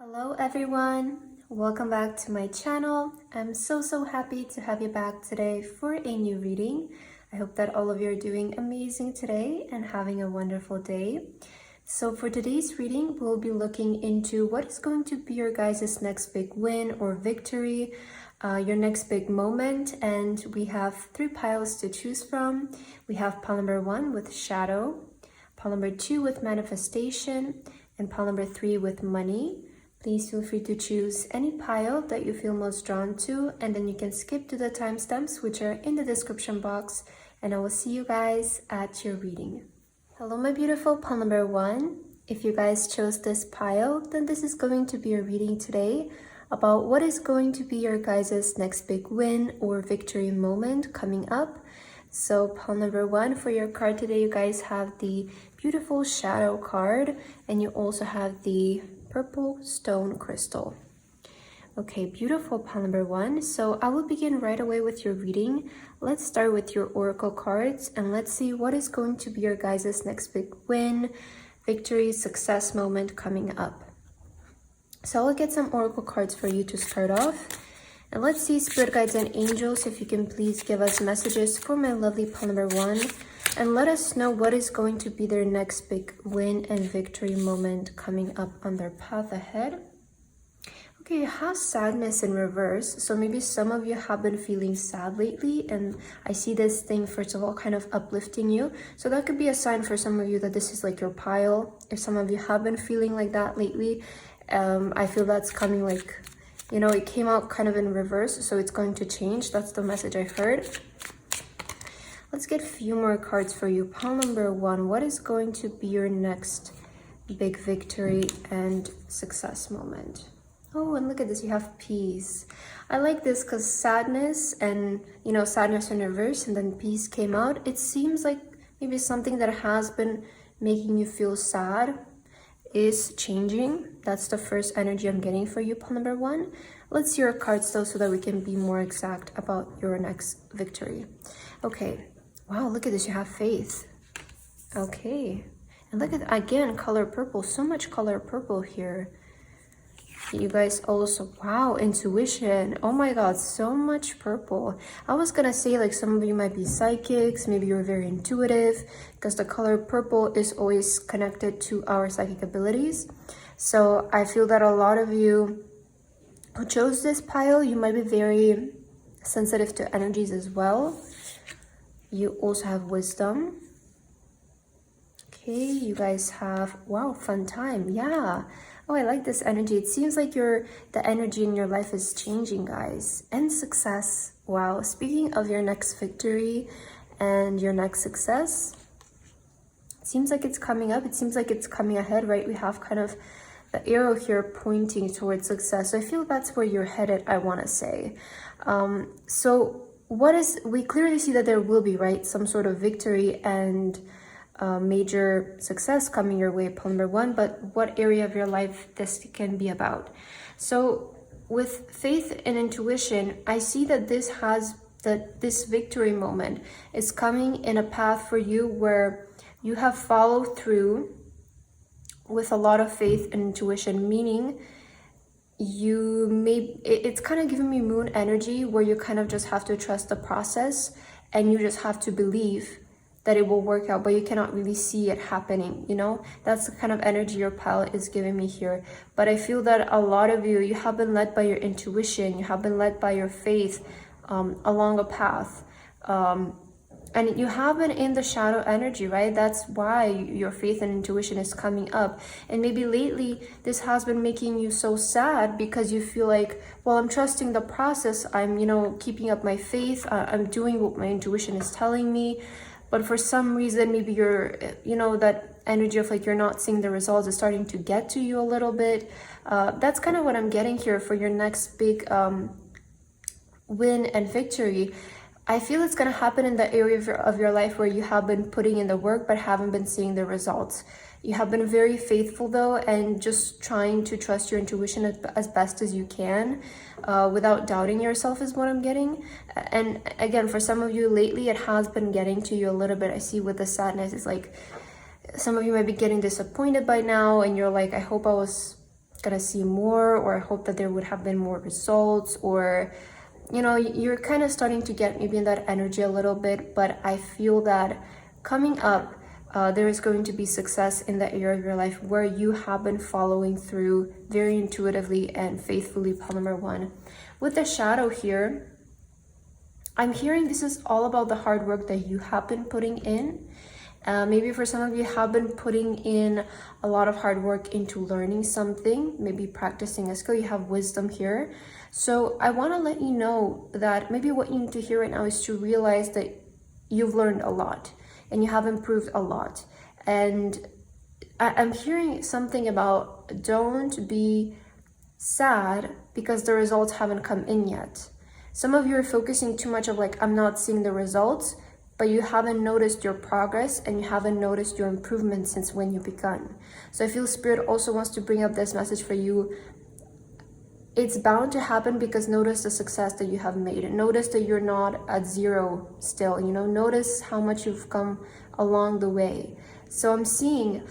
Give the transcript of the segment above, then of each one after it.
Hello everyone, welcome back to my channel. I'm so happy to have you back today for a new reading. I hope that all of you are doing amazing today and having a wonderful day. So for today's reading, we'll be looking into what is going to be your guys' next big win or victory, your next big moment. And we have 3 piles to choose from. We have pile number 1 with shadow, pile number 2 with manifestation, and pile number 3 with money. Please feel free to choose any pile that you feel most drawn to, and then you can skip to the timestamps which are in the description box, and I will see you guys at your reading. Hello my beautiful pile number 1. If you guys chose this pile, then this is going to be your reading today about what is going to be your guys' next big win or victory moment coming up. So pile number 1 for your card today, you guys have the beautiful shadow card, and you also have the purple stone crystal. Okay, beautiful pile number 1. So I will begin right away with your reading. Let's start with your oracle cards and let's see what is going to be your guys' next big win, victory, success moment coming up. So I'll get some oracle cards for you to start off. And let's see, spirit guides and angels, if you can please give us messages for my lovely pile number 1 and let us know what is going to be their next big win and victory moment coming up on their path ahead. Okay, you have sadness in reverse. So maybe some of you have been feeling sad lately, and I see this thing, first of all, kind of uplifting you. So that could be a sign for some of you that this is like your pile. If some of you have been feeling like that lately, I feel that's coming, like, you know, it came out kind of in reverse, so it's going to change. That's the message I've heard. Let's get a few more cards for you. Pile number 1, what is going to be your next big victory and success moment? Oh, and look at this, you have peace. I like this because sadness and, you know, sadness in reverse and then peace came out. It seems like maybe something that has been making you feel sad is changing. That's the first energy I'm getting for you, pile number 1. Let's see your cards though so that we can be more exact about your next victory. Okay. Wow, look at this, you have faith. Okay. And look at, again, color purple. So much color purple here. You guys also, wow, intuition. Oh my god, so much purple. I was gonna say, like, some of you might be psychics, maybe you're very intuitive, because the color purple is always connected to our psychic abilities. So I feel that a lot of you who chose this pile, you might be very sensitive to energies as well. You also have wisdom. Okay, you guys have, wow, fun time. Yeah. Oh, I like this energy. It seems like the energy in your life is changing, guys. And success. Wow. Speaking of your next victory and your next success, it seems like it's coming up. It seems like it's coming ahead, right? We have kind of the arrow here pointing towards success. So I feel that's where you're headed, I want to say. So we clearly see that there will be, right, some sort of victory and major success coming your way, pile number 1, but what area of your life this can be about? So with faith and intuition, I see that this victory moment is coming in a path for you where you have followed through with a lot of faith and intuition, meaning it's kind of giving me moon energy where you kind of just have to trust the process and you just have to believe that it will work out, but you cannot really see it happening, you know? That's the kind of energy your pile is giving me here. But I feel that a lot of you have been led by your intuition, you have been led by your faith along a path. And you have been in the shadow energy, right? That's why your faith and intuition is coming up. And maybe lately, this has been making you so sad because you feel like, well, I'm trusting the process. I'm, you know, keeping up my faith. I'm doing what my intuition is telling me. But for some reason, maybe you're, you know, that energy of like you're not seeing the results is starting to get to you a little bit. That's kind of what I'm getting here for your next big win and victory. I feel it's going to happen in the area of your life where you have been putting in the work but haven't been seeing the results. You have been very faithful though, and just trying to trust your intuition as best as you can without doubting yourself is what I'm getting. And again, for some of you lately, it has been getting to you a little bit. I see with the sadness, it's like some of you might be getting disappointed by now and you're like, I hope I was gonna see more, or I hope that there would have been more results, or you know, you're kind of starting to get maybe in that energy a little bit. But I feel that coming up, there is going to be success in the area of your life where you have been following through very intuitively and faithfully, pile number one. With the shadow here, I'm hearing this is all about the hard work that you have been putting in. Maybe for some of you have been putting in a lot of hard work into learning something, maybe practicing a skill. You have wisdom here. So I want to let you know that maybe what you need to hear right now is to realize that you've learned a lot and you have improved a lot. And I'm hearing something about don't be sad because the results haven't come in yet. Some of you are focusing too much of like, I'm not seeing the results, but you haven't noticed your progress and you haven't noticed your improvement since when you begun. So I feel Spirit also wants to bring up this message for you. It's bound to happen because notice the success that you have made. Notice that you're not at zero still, you know, notice how much you've come along the way. So I'm seeing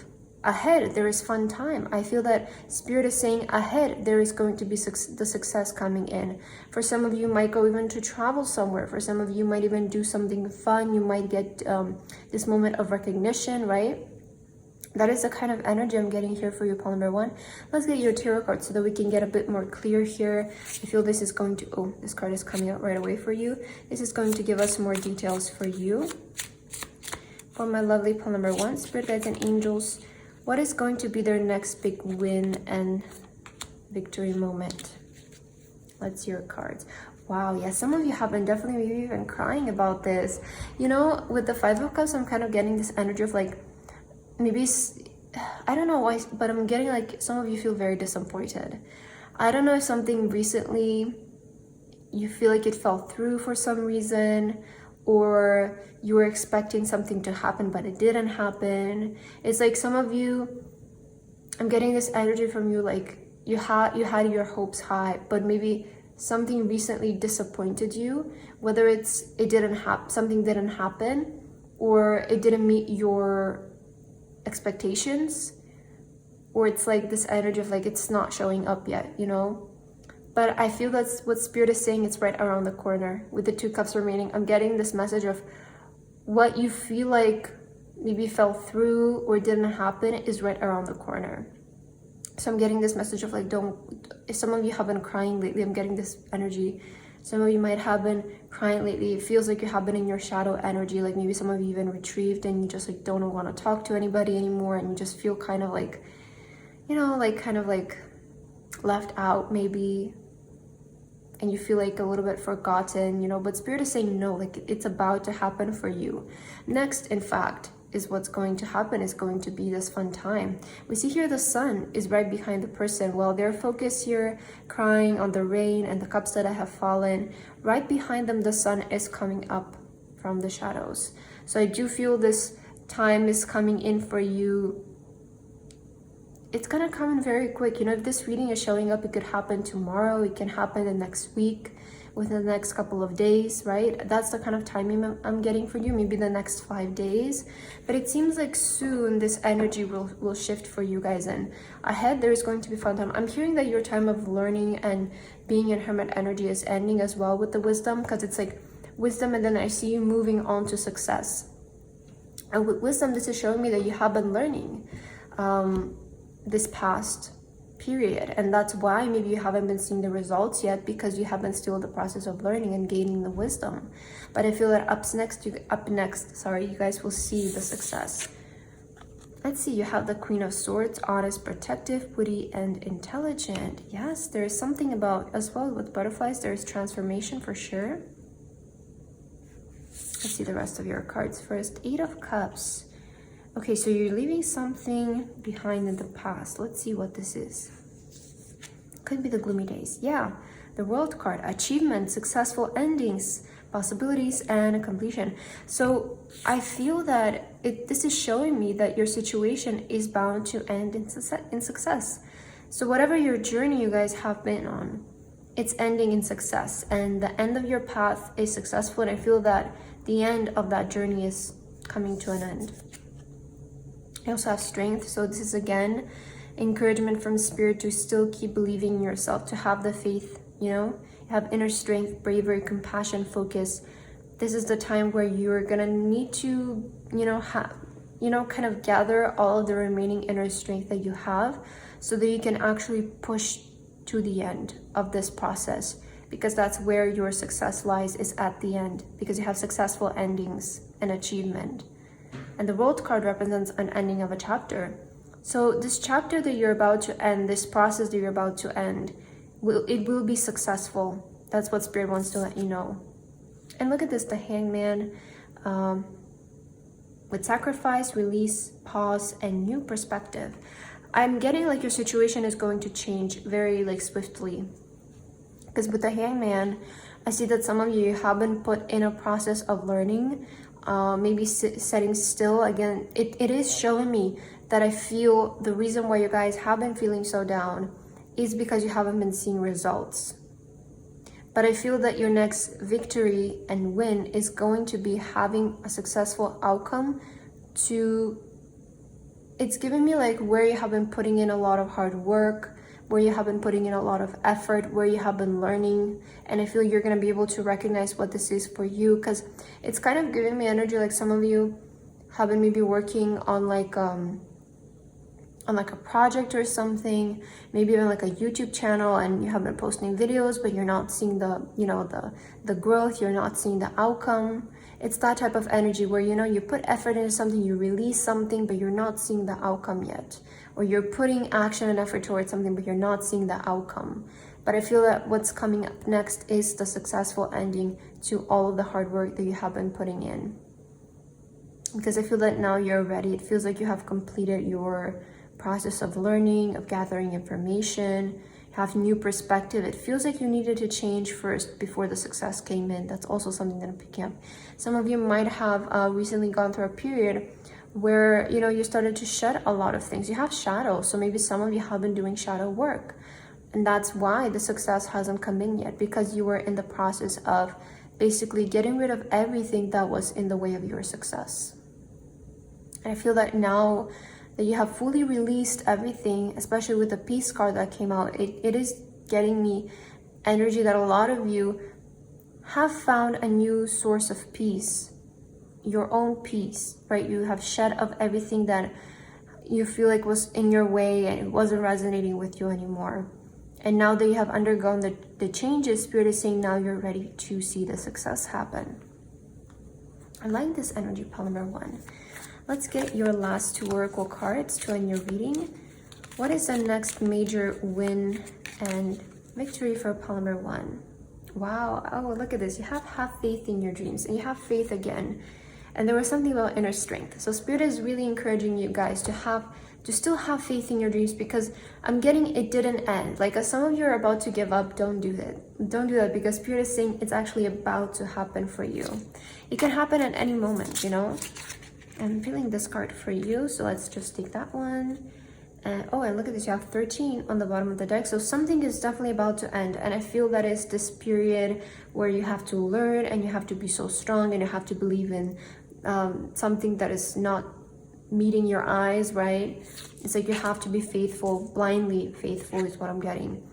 ahead there is fun time. I feel that Spirit is saying ahead there is going to be the success coming in. For some of you might go even to travel somewhere. For some of you might even do something fun. You might get this moment of recognition, right? That is the kind of energy I'm getting here for you, pile number one. Let's get your tarot card so that we can get a bit more clear here. I feel this is going to, oh, this card is coming out right away for you. This is going to give us more details for you. For my lovely pile number one, Spirit guides and angels, what is going to be their next big win and victory moment? Let's see your cards. Wow, yeah, some of you have been definitely maybe even crying about this. You know, with the Five of Cups, I'm kind of getting this energy of like, maybe, I don't know why, but I'm getting like some of you feel very disappointed. I don't know if something recently you feel like it fell through for some reason, or you were expecting something to happen but it didn't happen. It's like some of you, I'm getting this energy from you like you had your hopes high, but maybe something recently disappointed you, whether it's something didn't happen, or it didn't meet your expectations, or it's like this energy of like it's not showing up yet, you know. But I feel that's what Spirit is saying, it's right around the corner. With the Two Cups remaining, I'm getting this message of what you feel like maybe fell through or didn't happen is right around the corner. So I'm getting this message of like, don't, if some of you have been crying lately, I'm getting this energy. Some of you might have been crying lately. It feels like you have been in your shadow energy. Like maybe some of you even retrieved and you just like don't want to talk to anybody anymore. And you just feel kind of like, you know, like kind of like left out maybe. And you feel like a little bit forgotten, you know, but Spirit is saying no, like it's about to happen for you. Next, in fact, is what's going to happen is going to be this fun time. We see here the sun is right behind the person. While they're focused here, crying on the rain and the cups that have fallen, right behind them, the sun is coming up from the shadows. So I do feel this time is coming in for you. It's gonna come in very quick. You know, if this reading is showing up, it could happen tomorrow, it can happen the next week, within the next couple of days, right? That's the kind of timing I'm getting for you, maybe the next 5 days. But it seems like soon this energy will shift for you guys, and ahead there is going to be fun time. I'm hearing that your time of learning and being in Hermit energy is ending as well with the wisdom, because it's like wisdom and then I see you moving on to success. And with wisdom, this is showing me that you have been learning this past period, and that's why maybe you haven't been seeing the results yet, because you have been still in the process of learning and gaining the wisdom. But I feel that up next you guys will see the success. Let's see, you have the Queen of Swords, honest, protective, witty, and intelligent. Yes, there is something about as well with butterflies, there is transformation for sure. Let's see the rest of your cards first. 8 of Cups. Okay, so you're leaving something behind in the past. Let's see what this is. Could be the gloomy days. Yeah, the World card. Achievement, successful endings, possibilities, and completion. So I feel that this is showing me that your situation is bound to end in success. So whatever your journey you guys have been on, it's ending in success. And the end of your path is successful. And I feel that the end of that journey is coming to an end. I also have strength, so this is again encouragement from Spirit to still keep believing in yourself, to have the faith, you know, have inner strength, bravery, compassion, focus. This is the time where you're gonna need to, kind of gather all of the remaining inner strength that you have so that you can actually push to the end of this process, because that's where your success lies, is at the end, because you have successful endings and achievement. And the World card represents an ending of a chapter. So this chapter that you're about to end, this process that you're about to end, it will be successful. That's what Spirit wants to let you know. And look at this, the Hangman, with sacrifice, release, pause, and new perspective. I'm getting like your situation is going to change very like swiftly. Because with the Hangman, I see that some of you have been put in a process of learning, maybe setting still. Again, it is showing me that I feel the reason why you guys have been feeling so down is because you haven't been seeing results. But I feel that your next victory and win is going to be having a successful outcome to, it's giving me like where you have been putting in a lot of hard work, where you have been putting in a lot of effort, where you have been learning. And I feel you're going to be able to recognize what this is for you, because it's kind of giving me energy like some of you have been maybe working on like a project or something, maybe even like a YouTube channel, and you have been posting videos, but you're not seeing the growth, you're not seeing the outcome. It's that type of energy where, you put effort into something, you release something, but you're not seeing the outcome yet. Or you're putting action and effort towards something, but you're not seeing the outcome. But I feel that what's coming up next is the successful ending to all of the hard work that you have been putting in. Because I feel that now you're ready. It feels like you have completed your process of learning, of gathering information, have new perspective. It feels like you needed to change first before the success came in. That's also something that I'm picking up. Some of you might have recently gone through a period where, you started to shed a lot of things. You have shadows, so maybe some of you have been doing shadow work. And that's why the success hasn't come in yet, because you were in the process of basically getting rid of everything that was in the way of your success. And I feel that now that you have fully released everything, especially with the Peace card that came out, it is getting me energy that a lot of you have found a new source of peace, your own peace, right? You have shed of everything that you feel like was in your way and it wasn't resonating with you anymore. And now that you have undergone the changes, Spirit is saying now you're ready to see the success happen. I like this energy, pile number 1. Let's get your last 2 oracle cards to end your reading. What is the next major win and victory for pile number 1? Wow. Oh, look at this. You have faith in your dreams, and you have faith again. And there was something about inner strength. So Spirit is really encouraging you guys to still have faith in your dreams, because I'm getting it didn't end. Like as some of you are about to give up, don't do that. Don't do that, because Spirit is saying it's actually about to happen for you. It can happen at any moment, I'm feeling this card for you, so let's just take that one. And oh, and look at this, you have 13 on the bottom of the deck, so something is definitely about to end. And I feel that is this period where you have to learn, and you have to be so strong, and you have to believe in something that is not meeting your eyes, right? It's like you have to be faithful, blindly faithful is what I'm getting.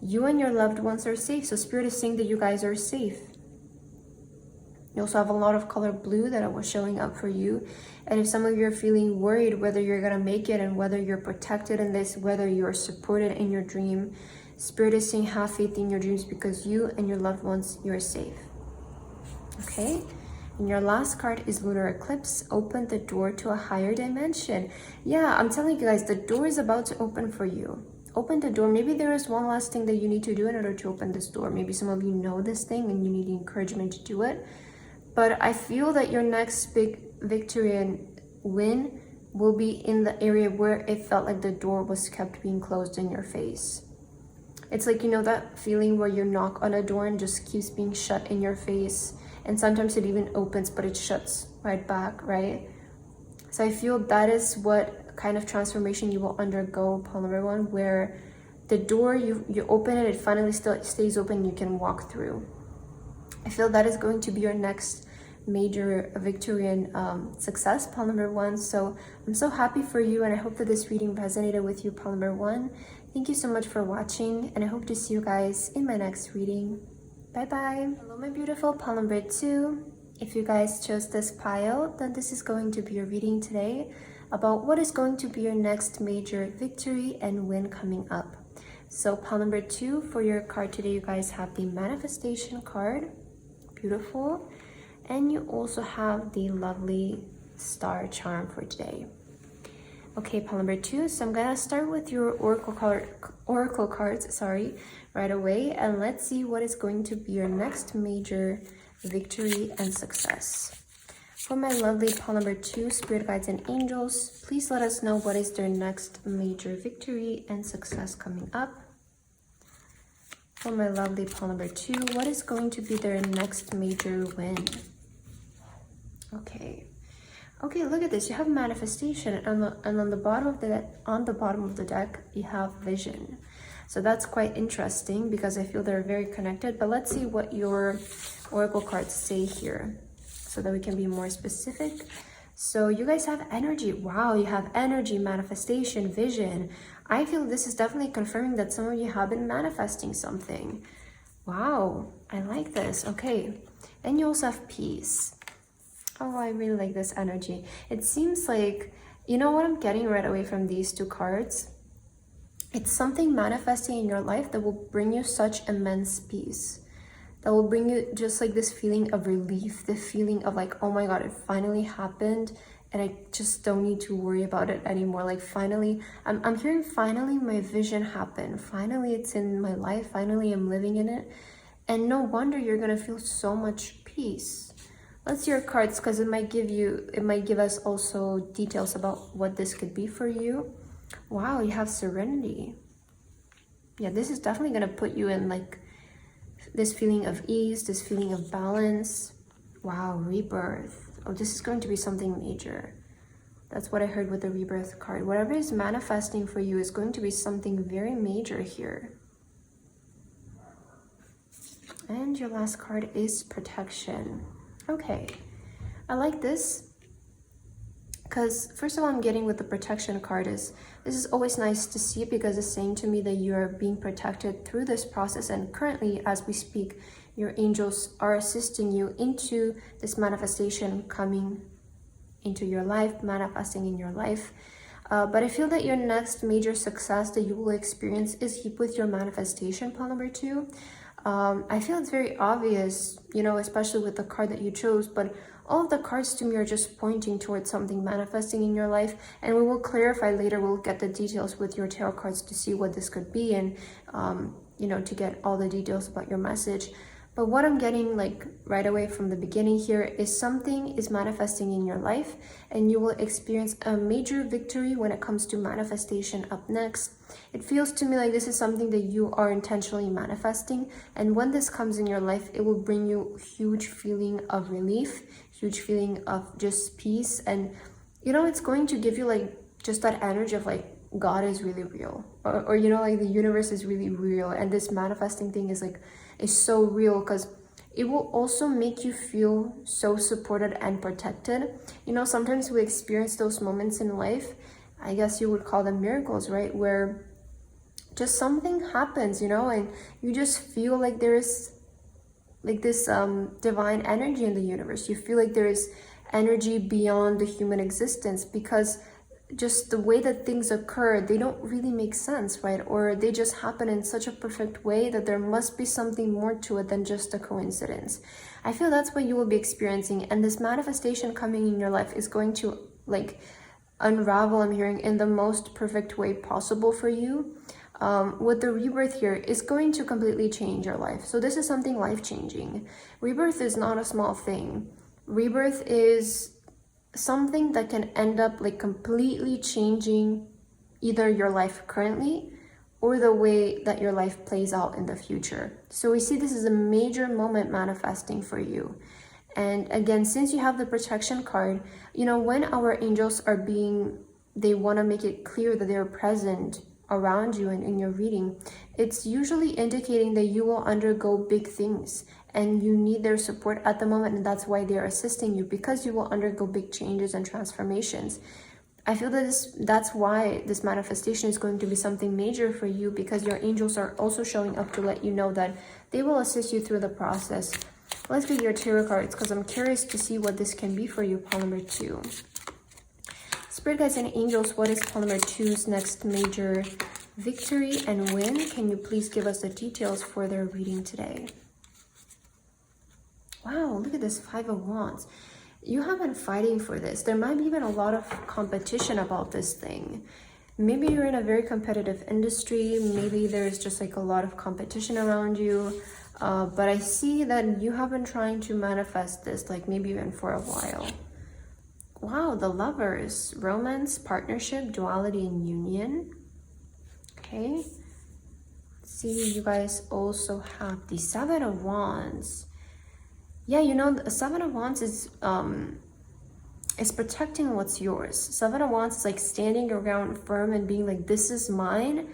You and your loved ones are safe, so Spirit is saying that you guys are safe. You also have a lot of color blue that was showing up for you. And if some of you are feeling worried whether you're going to make it and whether you're protected in this, whether you're supported in your dream, Spirit is saying have faith in your dreams, because you and your loved ones, you're safe. Okay? And your last card is Lunar Eclipse. Open the door to a higher dimension. Yeah, I'm telling you guys, the door is about to open for you. Open the door. Maybe there is one last thing that you need to do in order to open this door. Maybe some of you know this thing and you need encouragement to do it. But I feel that your next big victory and win will be in the area where it felt like the door was kept being closed in your face. It's like, that feeling where you knock on a door and just keeps being shut in your face. And sometimes it even opens, but it shuts right back, right? So I feel that is what kind of transformation you will undergo, pile number 1, where the door, you open it, it finally still stays open, you can walk through. I feel that is going to be your next major victory and success, pile number 1. So I'm so happy for you, and I hope that this reading resonated with you, pile number 1. Thank you so much for watching, and I hope to see you guys in my next reading. Bye bye. Hello my beautiful pile number 2. If you guys chose this pile, then this is going to be your reading today about what is going to be your next major victory and win coming up. So pile number 2, for your card today, you guys have the manifestation card. Beautiful. And you also have the lovely star charm for today. Okay, pile number 2. So I'm gonna start with your oracle cards, right away, and let's see what is going to be your next major victory and success. For my lovely pile number 2, spirit guides and angels, please let us know what is their next major victory and success coming up. For my lovely pile number 2, what is going to be their next major win? Okay, look at this. You have manifestation, and on the bottom of the deck, you have vision. So that's quite interesting because I feel they're very connected. But let's see what your oracle cards say here, so that we can be more specific. So you guys have energy. Wow, you have energy, manifestation, vision. I feel this is definitely confirming that some of you have been manifesting something. Wow, I like this. Okay, and you also have peace. Oh, I really like this energy. It seems like, you know what I'm getting right away from these 2 cards? It's something manifesting in your life that will bring you such immense peace. That will bring you just like this feeling of relief, the feeling of like, oh my God, it finally happened and I just don't need to worry about it anymore. Like finally, I'm hearing finally my vision happened. Finally, it's in my life. Finally, I'm living in it. And no wonder you're gonna feel so much peace. Let's see your cards, because it might give us also details about what this could be for you. Wow, you have serenity. Yeah, this is definitely gonna put you in like this feeling of ease, this feeling of balance. Wow, rebirth. Oh, this is going to be something major. That's what I heard with the rebirth card. Whatever is manifesting for you is going to be something very major here. And your last card is protection. Okay, I like this because first of all, I'm getting with the protection card is this is always nice to see, because it's saying to me that you are being protected through this process, and currently as we speak, your angels are assisting you into this manifestation coming into your life, manifesting in your life. But I feel that your next major success that you will experience is with your manifestation, pile number 2. I feel it's very obvious, you know, especially with the card that you chose, but all of the cards to me are just pointing towards something manifesting in your life, and we will clarify later. We'll get the details with your tarot cards to see what this could be, and you know, to get all the details about your message. But what I'm getting like right away from the beginning here is something is manifesting in your life, and you will experience a major victory when it comes to manifestation up next. It feels to me like this is something that you are intentionally manifesting, and when this comes in your life, it will bring you huge feeling of relief, huge feeling of just peace, and you know, it's going to give you like just that energy of like God is really real, or you know, like the universe is really real, and this manifesting thing is so real, because it will also make you feel so supported and protected. You know, sometimes we experience those moments in life, I guess you would call them miracles, right, where just something happens, you know, and you just feel like there is like this divine energy in the universe. You feel like there is energy beyond the human existence, because just the way that things occur, they don't really make sense, right? Or they just happen in such a perfect way that there must be something more to it than just a coincidence. I feel that's what you will be experiencing, and this manifestation coming in your life is going to like unravel, I'm hearing, in the most perfect way possible for you. With the rebirth here, is going to completely change your life. So this is something life-changing. Rebirth is not a small thing. Rebirth is something that can end up like completely changing either your life currently or the way that your life plays out in the future. So we see this is a major moment manifesting for you. And again, since you have the protection card, you know, when our angels are they want to make it clear that they're present around you and in your reading, it's usually indicating that you will undergo big things and you need their support at the moment, and that's why they're assisting you, because you will undergo big changes and transformations. I feel that that's why this manifestation is going to be something major for you, because your angels are also showing up to let you know that they will assist you through the process. Let's get your tarot cards, because I'm curious to see what this can be for you, pile number 2. Spirit guides and angels, what is pile number 2's next major victory and win? Can you please give us the details for their reading today? Wow, look at this 5 of Wands. You have been fighting for this. There might be even a lot of competition about this thing. Maybe you're in a very competitive industry. Maybe there's just like a lot of competition around you. But I see that you have been trying to manifest this, like maybe even for a while. Wow, the Lovers. Romance, partnership, duality, and union. Okay. Let's see, you guys also have the 7 of Wands. Yeah, you know, the 7 of Wands is protecting what's yours. 7 of Wands is like standing your ground firm and being like, this is mine,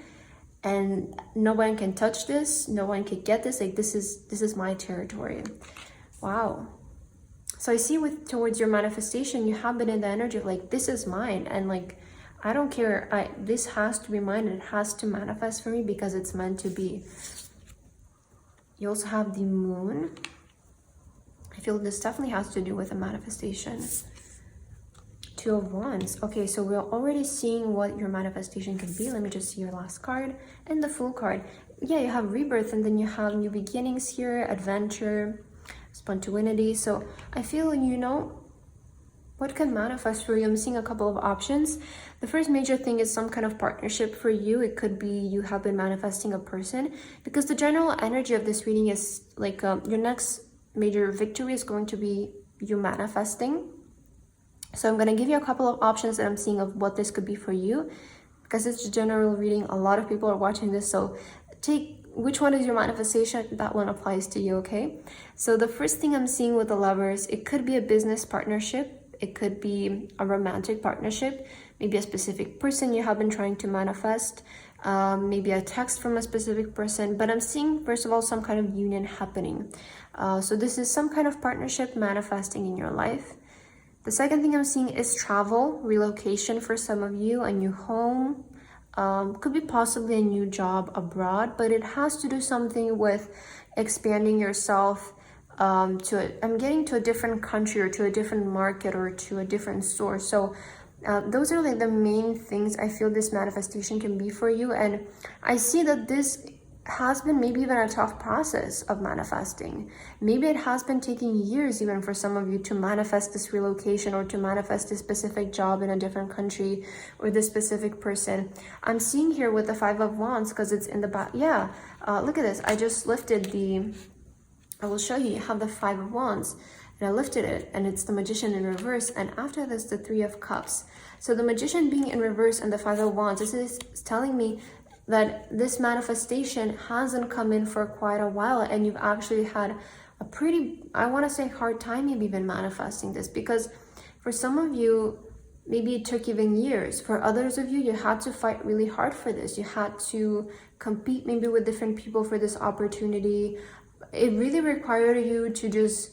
and no one can touch this, no one can get this, like this is my territory. Wow. So I see towards your manifestation, you have been in the energy of like, this is mine, and like, I don't care, this has to be mine, and it has to manifest for me because it's meant to be. You also have the Moon. I feel this definitely has to do with a manifestation. 2 of Wands. Okay, so we're already seeing what your manifestation can be. Let me just see your last card and the Fool card. Yeah, you have rebirth, and then you have new beginnings here, adventure, spontaneity. So I feel, you know, what can manifest for you? I'm seeing a couple of options. The first major thing is some kind of partnership for you. It could be you have been manifesting a person, because the general energy of this reading is like your next major victory is going to be you manifesting. So I'm going to give you a couple of options that I'm seeing of what this could be for you, because it's a general reading. A lot of people are watching this, so take which one is your manifestation, that one applies to you. Okay, so the first thing I'm seeing with the Lovers, it could be a business partnership, it could be a romantic partnership, maybe a specific person you have been trying to manifest, maybe a text from a specific person. But I'm seeing, first of all, some kind of union happening. So this is some kind of partnership manifesting in your life. The second thing I'm seeing is travel, relocation for some of you, a new home, could be possibly a new job abroad, but it has to do something with expanding yourself I'm getting to a different country or to a different market or to a different store. So those are like the main things I feel this manifestation can be for you. And I see that this has been maybe even a tough process of manifesting. Maybe it has been taking years even for some of you to manifest this relocation or to manifest a specific job in a different country or this specific person. I'm seeing here with the 5 of Wands, because it's in the back. Yeah, look at this. I just lifted I will show you. You have the 5 of Wands, and I lifted it, and it's the Magician in reverse, and after this, the 3 of Cups. So the Magician being in reverse and the 5 of Wands, this is telling me that this manifestation hasn't come in for quite a while, and you've actually had a pretty, I want to say, hard time maybe even manifesting this, because for some of you, maybe it took even years. For others of you, you had to fight really hard for this. You had to compete maybe with different people for this opportunity. It really required you to just,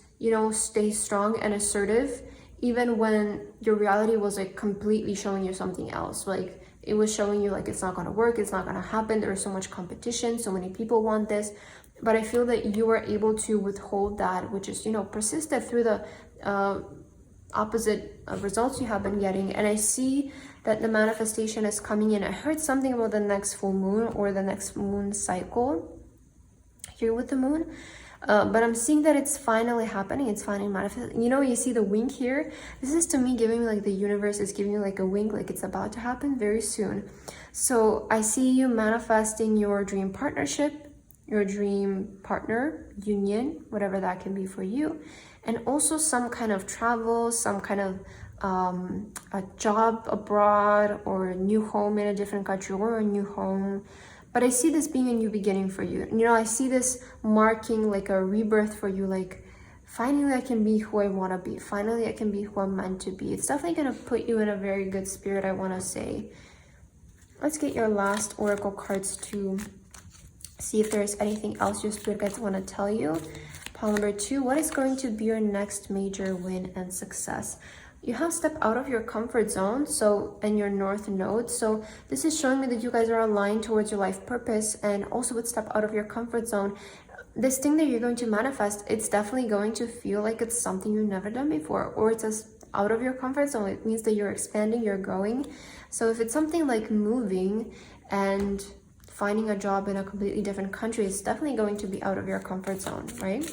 stay strong and assertive, even when your reality was like completely showing you something else. Like it was showing you like it's not going to work, it's not going to happen. There is so much competition, so many people want this. But I feel that you were able to withhold that, which is, persisted through the opposite results you have been getting. And I see that the manifestation is coming in. I heard something about the next full moon or the next moon cycle here with the moon. But I'm seeing that it's finally happening. It's finally manifesting. You see the wink here. This is to me giving like the universe is giving you like a wink, like it's about to happen very soon. So I see you manifesting your dream partnership, your dream partner, union, whatever that can be for you. And also some kind of travel, some kind of a job abroad, or a new home in a different country, or a new home. But I see this being a new beginning for you. I see this marking like a rebirth for you, like finally I can be who I want to be. Finally I can be who I'm meant to be. It's definitely going to put you in a very good spirit, I want to say. Let's get your last oracle cards to see if there's anything else your spirit guides want to tell you. pile number 2, what is going to be your next major win and success? You have stepped out of your comfort zone, so, and your north node. So this is showing me that you guys are aligned towards your life purpose, and also with step out of your comfort zone. This thing that you're going to manifest, it's definitely going to feel like it's something you've never done before, or it's just out of your comfort zone. It means that you're expanding, you're growing. So if it's something like moving and finding a job in a completely different country, it's definitely going to be out of your comfort zone, right?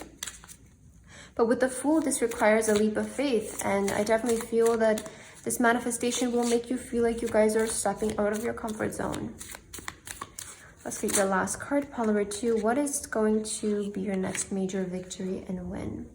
But with the Fool, this requires a leap of faith, and I definitely feel that this manifestation will make you feel like you guys are stepping out of your comfort zone. Let's get your last card, pile number 2. What is going to be your next major victory and win?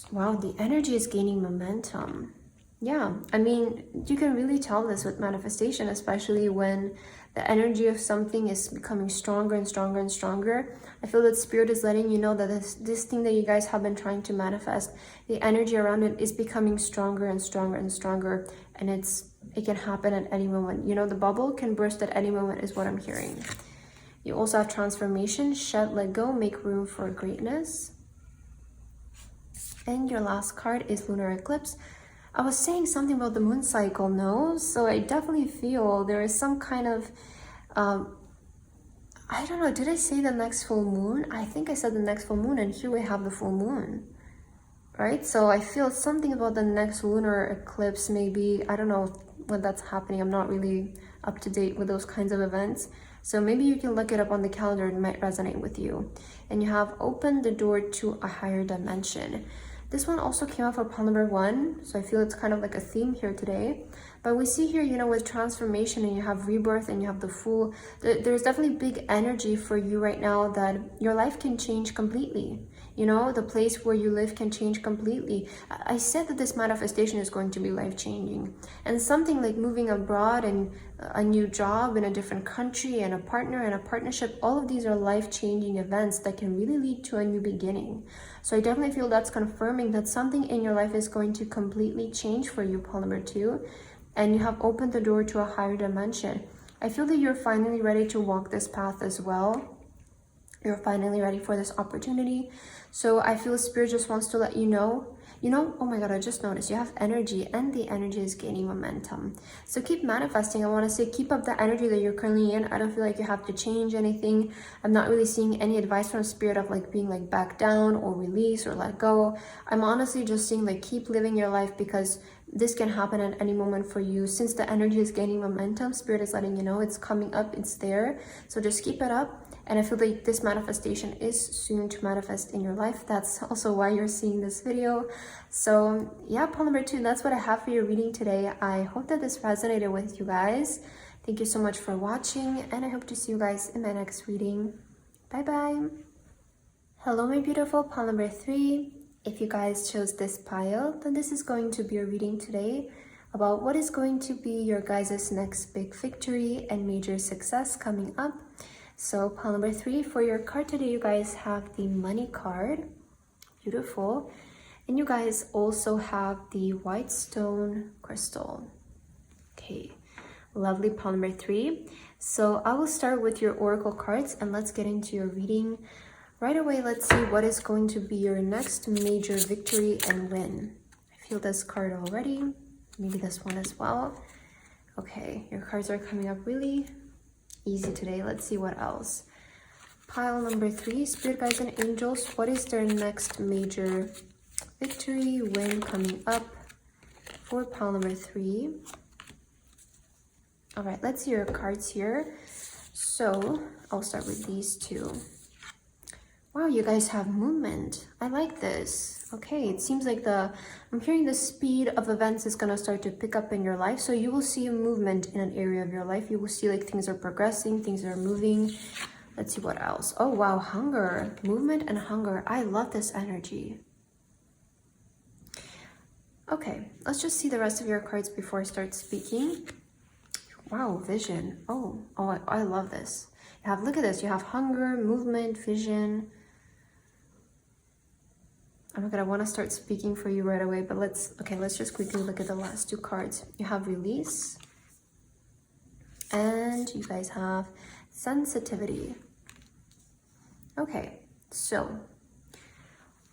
Wow, the energy is gaining momentum. Yeah, I mean, you can really tell this with manifestation, especially when the energy of something is becoming stronger and stronger and stronger. I feel that Spirit is letting you know that this thing that you guys have been trying to manifest, the energy around it is becoming stronger and stronger and stronger, and it can happen at any moment. You know, the bubble can burst at any moment is what I'm hearing. You also have transformation, shed, let go, make room for greatness. And your last card is lunar eclipse. I was saying something about the moon cycle, no? So I definitely feel there is some kind of, I don't know, did I say the next full moon? I think I said the next full moon, and here we have the full moon, right? So I feel something about the next lunar eclipse, maybe, I don't know when that's happening. I'm not really up to date with those kinds of events. So maybe you can look it up on the calendar, it might resonate with you. And you have opened the door to a higher dimension. This one also came out for pile number 1, so I feel it's kind of like a theme here today. But we see here, you know, with transformation, and you have rebirth, and you have the Fool, there's definitely big energy for you right now that your life can change completely. You know, the place where you live can change completely. I said that this manifestation is going to be life-changing. And something like moving abroad and a new job in a different country and a partner and a partnership, all of these are life-changing events that can really lead to a new beginning. So I definitely feel that's confirming that something in your life is going to completely change for you, pile number 2. And you have opened the door to a higher dimension. I feel that you're finally ready to walk this path as well. You're finally ready for this opportunity. So I feel Spirit just wants to let you know, oh my God, I just noticed you have energy, and the energy is gaining momentum. So keep manifesting. I want to say keep up the energy that you're currently in. I don't feel like you have to change anything. I'm not really seeing any advice from Spirit of like being like back down or release or let go. I'm honestly just seeing like keep living your life, because this can happen at any moment for you. Since the energy is gaining momentum, Spirit is letting you know it's coming up, it's there. So just keep it up. And I feel like this manifestation is soon to manifest in your life. That's also why you're seeing this video. So yeah, pile number 2, that's what I have for your reading today. I hope that this resonated with you guys. Thank you so much for watching, and I hope to see you guys in my next reading. Bye bye. Hello, my beautiful pile number 3. If you guys chose this pile, then this is going to be a reading today about what is going to be your guys' next big victory and major success coming up. So pile number 3, for your card today, you guys have the money card. Beautiful. And you guys also have the white stone crystal. Okay, lovely, pile number 3. So I will start with your oracle cards, and let's get into your reading right away. Let's see what is going to be your next major victory and win. I feel this card already, maybe this one as well. Okay, your cards are coming up really easy today. Let's see what else. Pile number 3, Spirit guides and angels, what is their next major victory win coming up for pile number 3? All right, let's see your cards here. So I'll start with these 2. Wow, you guys have movement. I like this. Okay, it seems like I'm hearing the speed of events is gonna start to pick up in your life. So you will see a movement in an area of your life. You will see like things are progressing, things are moving. Let's see what else. Oh wow, hunger, movement and hunger. I love this energy. Okay, let's just see the rest of your cards before I start speaking. Wow, vision. Oh, I love this. You have, look at this. You have hunger, movement, vision. Oh my God, I want to start speaking for you right away, but let's just quickly look at the last 2 cards. You have release, and you guys have sensitivity. Okay, So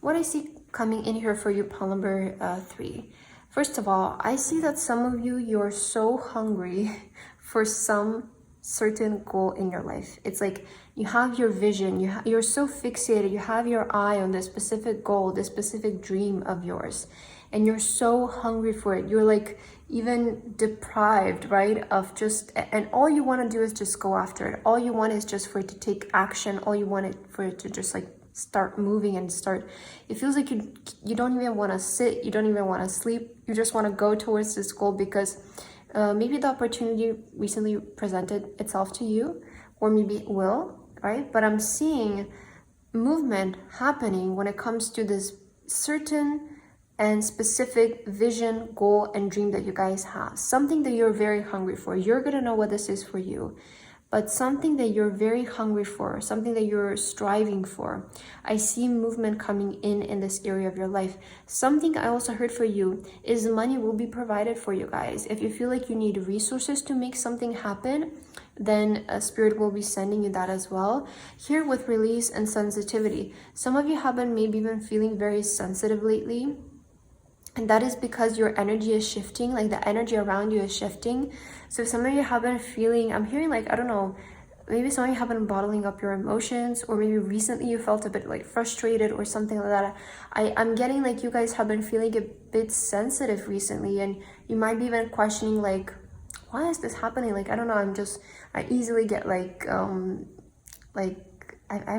what I see coming in here for you, pile number 3. First of all, I see that some of you, you're so hungry for some certain goal in your life. It's like you have your vision, you're so fixated, you have your eye on this specific goal, this specific dream of yours, and you're so hungry for it. You're like even deprived, right, of just, and all you want to do is just go after it. All you want is just for it to take action. All you want it for it to just like start moving and start. It feels like you don't even want to sit, you don't even want to sleep, you just want to go towards this goal because maybe the opportunity recently presented itself to you, or maybe it will, right? But I'm seeing movement happening when it comes to this certain and specific vision, goal, and dream that you guys have. Something that you're very hungry for. You're gonna know what this is for you, but something that you're very hungry for, something that you're striving for. I see movement coming in this area of your life. Something I also heard for you is money will be provided for you guys. If you feel like you need resources to make something happen, then Spirit will be sending you that as well. Here with release and sensitivity, some of you have been maybe even feeling very sensitive lately. And that is because your energy is shifting, like the energy around you is shifting. So some of you have been feeling, I'm hearing like, I don't know, maybe some of you have been bottling up your emotions, or maybe recently you felt a bit like frustrated or something like that. I'm getting like you guys have been feeling a bit sensitive recently, and you might be even questioning like, why is this happening? Like, I don't know, I easily get like I'm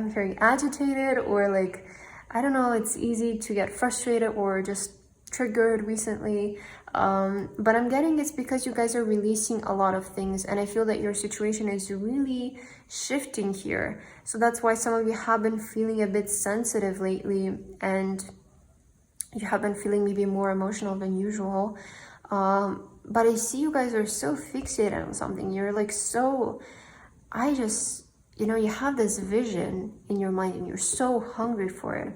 very agitated, or like, I don't know, it's easy to get frustrated or just triggered recently, but I'm getting it's because you guys are releasing a lot of things, and I feel that your situation is really shifting here. So that's why some of you have been feeling a bit sensitive lately, and you have been feeling maybe more emotional than usual. But I see you guys are so fixated on something. You're like so, you have this vision in your mind and you're so hungry for it.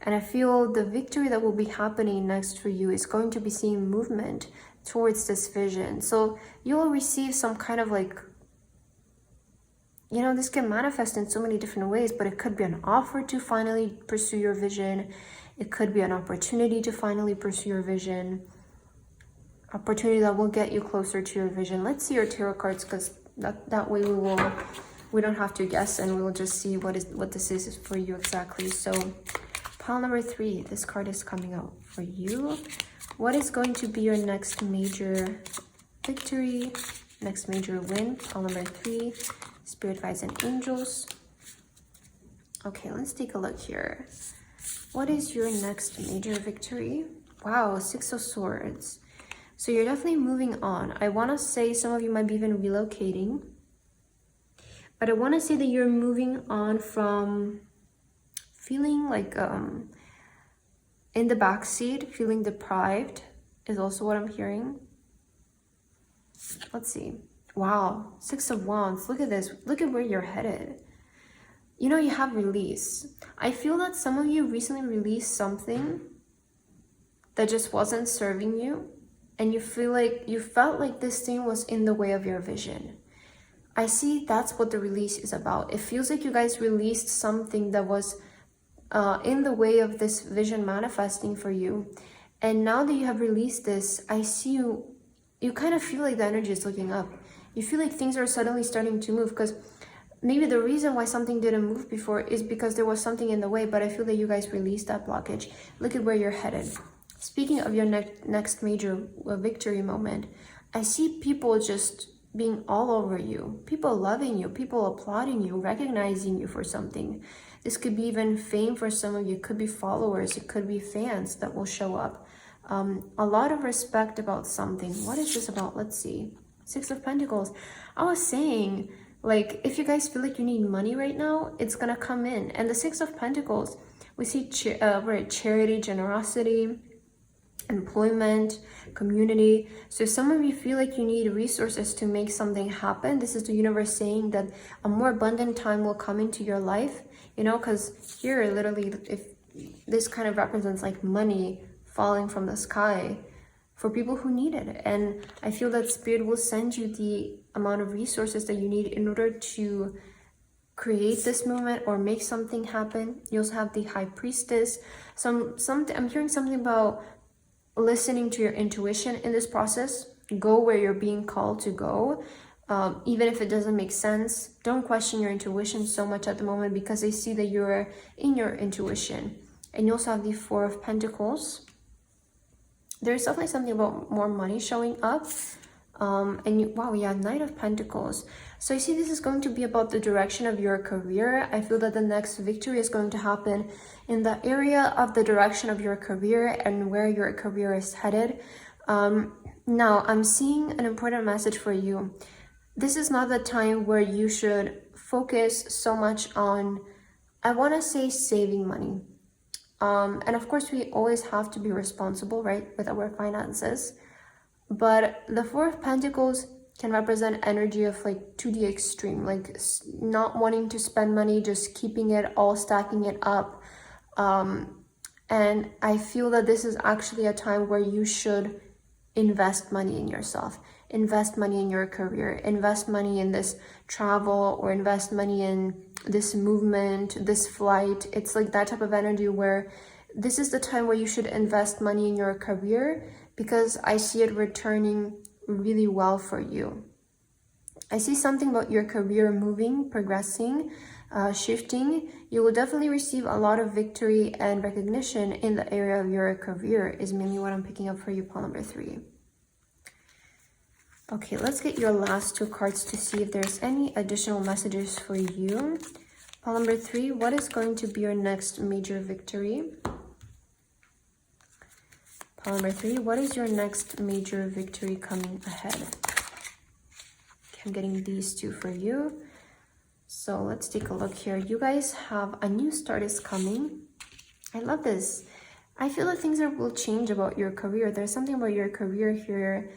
And I feel the victory that will be happening next for you is going to be seeing movement towards this vision. So you will receive some kind of like, this can manifest in so many different ways, but it could be an offer to finally pursue your vision. It could be an opportunity to finally pursue your vision. Opportunity that will get you closer to your vision. Let's see your tarot cards, because that way we don't have to guess, and we will just see what this is for you exactly. So pile number 3, this card is coming out for you. What is going to be your next major victory, next major win? Pile number 3, Spirit Guides and Angels. Okay, let's take a look here. What is your next major victory? Wow, 6 of Swords. So you're definitely moving on. I want to say some of you might be even relocating, but I want to say that you're moving on from feeling like in the backseat, feeling deprived is also what I'm hearing. Let's see. Wow, 6 of Wands. Look at this. Look at where you're headed. You have release. I feel that some of you recently released something that just wasn't serving you, and you felt like this thing was in the way of your vision. I see that's what the release is about. It feels like you guys released something that was in the way of this vision manifesting for you. And now that you have released this, I see you kind of feel like the energy is looking up. You feel like things are suddenly starting to move, because maybe the reason why something didn't move before is because there was something in the way, but I feel that you guys released that blockage. Look at where you're headed. Speaking of your next major victory moment, I see people just being all over you, people loving you, people applauding you, recognizing you for something. This could be even fame for some of you. It could be followers. It could be fans that will show up. A lot of respect about something. What is this about? Let's see. 6 of Pentacles. I was saying, like, if you guys feel like you need money right now, it's going to come in. And the 6 of Pentacles, we see charity, generosity, employment, community. So some of you feel like you need resources to make something happen. This is the universe saying that a more abundant time will come into your life, because here literally, if this kind of represents like money falling from the sky for people who need it. And I feel that Spirit will send you the amount of resources that you need in order to create this movement or make something happen. You also have the High Priestess. I'm hearing something about listening to your intuition in this process. Go where you're being called to go. Even if it doesn't make sense, don't question your intuition so much at the moment, because I see that you're in your intuition. And you also have the Four of Pentacles. There's definitely something about more money showing up. Wow, yeah, Knight of Pentacles. So I see this is going to be about the direction of your career. I feel that the next victory is going to happen in the area of the direction of your career and where your career is headed. Now, I'm seeing an important message for you. This is not the time where you should focus so much on, I want to say, saving money. And of course, we always have to be responsible, right, with our finances. But the Four of Pentacles can represent energy of like to the extreme, like not wanting to spend money, just keeping it all, stacking it up. And I feel that this is actually a time where you should invest money in yourself, invest money in your career, invest money in this travel, or invest money in this movement, this flight. It's like that type of energy where this is the time where you should invest money in your career, because I see it returning really well for you. I see something about your career moving, progressing, shifting. You will definitely receive a lot of victory and recognition in the area of your career, is mainly what I'm picking up for you, pile number 3. Okay, let's get your last 2 cards to see if there's any additional messages for you. Pile number 3, what is going to be your next major victory? Pile number 3, what is your next major victory coming ahead? Okay, I'm getting these 2 for you. So let's take a look here. You guys have a new start is coming. I love this. I feel that things will change about your career. There's something about your career here.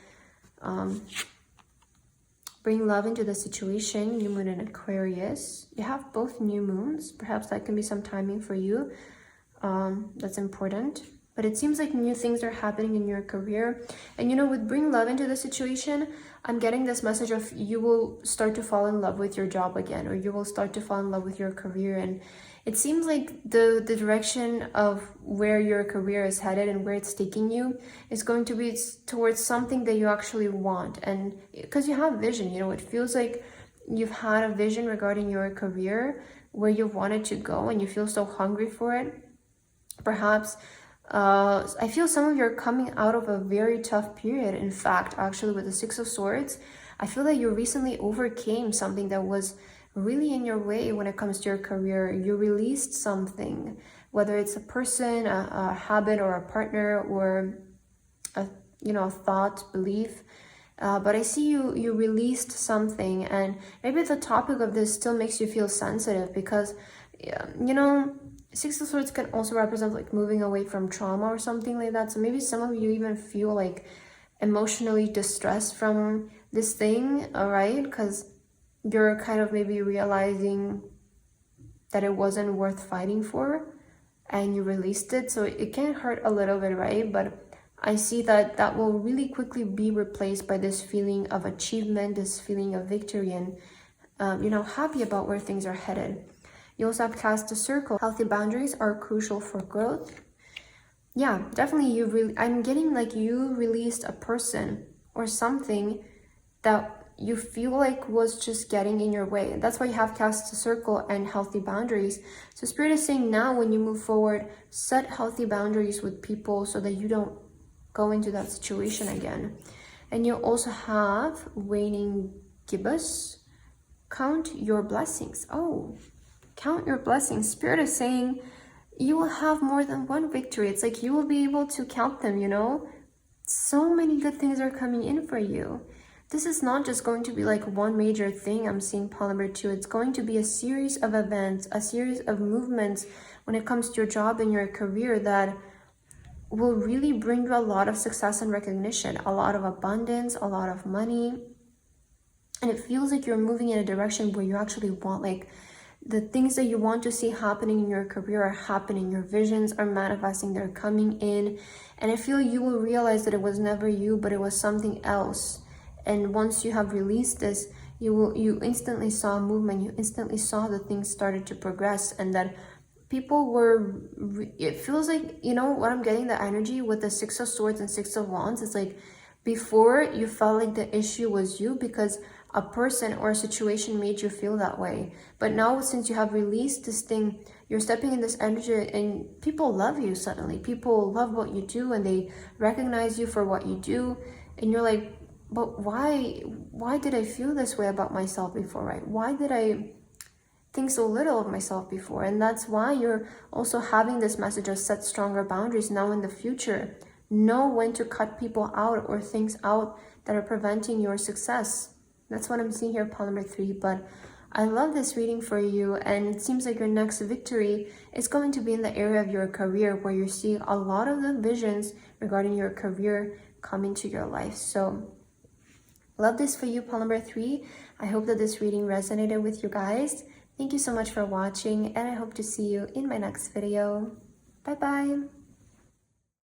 Bring love into the situation. New moon in Aquarius. You have both new moons. Perhaps that can be some timing for you. That's important. But it seems like new things are happening in your career. And you know, with bring love into the situation, I'm getting this message of you will start to fall in love with your job again, or you will start to fall in love with your career. And it seems like the direction of where your career is headed and where it's taking you is going to be towards something that you actually want. And because you have vision, you know, it feels like you've had a vision regarding your career, where you wanted to go, and you feel so hungry for it. Perhaps I feel some of you are coming out of a very tough period. In fact, actually, with the 6 of Swords, I feel that you recently overcame something that was really in your way when it comes to your career. You released something, whether it's a person, a habit, or a partner, or a thought, belief. But I see you released something, and maybe the topic of this still makes you feel sensitive, because you know, 6 of Swords can also represent like moving away from trauma or something like that. So maybe some of you even feel like emotionally distressed from this thing, all right? Because you're kind of maybe realizing that it wasn't worth fighting for, and you released it. So it can hurt a little bit, right? But I see that will really quickly be replaced by this feeling of achievement, this feeling of victory, and happy about where things are headed. You also have cast a circle. Healthy boundaries are crucial for growth. Yeah, definitely I'm getting like you released a person or something that you feel like was just getting in your way. That's why you have cast a circle and healthy boundaries. So Spirit is saying now, when you move forward, set healthy boundaries with people so that you don't go into that situation again. And you also have waning gibbous. Count your blessings. Oh, count your blessings. Spirit is saying you will have more than one victory. It's like you will be able to count them, you know? So many good things are coming in for you. This is not just going to be like one major thing. I'm seeing pile number 2. It's going to be a series of events, a series of movements when it comes to your job and your career that will really bring you a lot of success and recognition, a lot of abundance, a lot of money. And it feels like you're moving in a direction where you actually want, like, the things that you want to see happening in your career are happening. Your visions are manifesting, they're coming in. And I feel you will realize that it was never you, but it was something else. And once you have released this, you instantly saw movement, you instantly saw that things started to progress, and that people were, it feels like, you know what I'm getting, the energy with the Six of Swords and Six of Wands. It's like before you felt like the issue was you because a person or a situation made you feel that way. But now, since you have released this thing, you're stepping in this energy and people love you suddenly. People love what you do and they recognize you for what you do. And you're like, but why did I feel this way about myself before, right? Why did I think so little of myself before? And that's why you're also having this message of set stronger boundaries now in the future. Know when to cut people out or things out that are preventing your success. That's what I'm seeing here, pile number 3. But I love this reading for you, and it seems like your next victory is going to be in the area of your career, where you're seeing a lot of the visions regarding your career come into your life. So love this for you, pile number 3. I hope that this reading resonated with you guys. Thank you so much for watching, and I hope to see you in my next video. Bye bye.